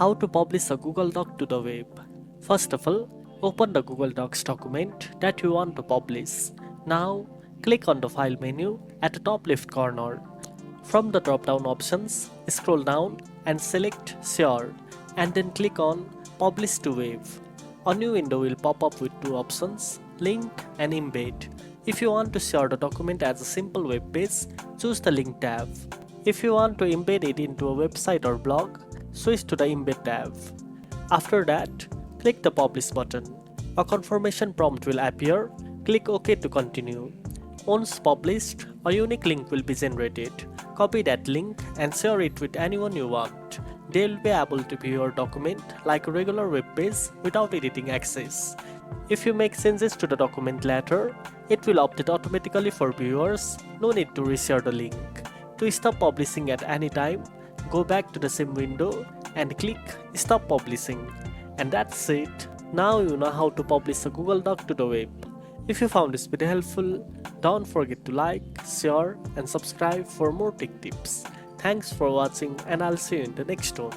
How to publish a Google Doc to the web. First of all, open the Google Docs document that you want to publish. Now, click on the File menu at the top left corner. From the drop-down options, scroll down and select Share, and then click on Publish to Web. A new window will pop up with two options, Link and Embed. If you want to share the document as a simple web page, choose the Link tab. If you want to embed it into a website or blog, switch to the Embed tab. After that, click the Publish button. A confirmation prompt will appear. Click OK to continue. Once published, a unique link will be generated. Copy that link and share it with anyone you want. They will be able to view your document like a regular web page without editing access. If you make changes to the document later, it will update automatically for viewers. No need to reshare the link. To stop publishing at any time, go back to the same window and click Stop Publishing. And that's it. Now you know how to publish a Google Doc to the web. If you found this video helpful, don't forget to like, share and subscribe for more tech tips. Thanks for watching and I'll see you in the next one.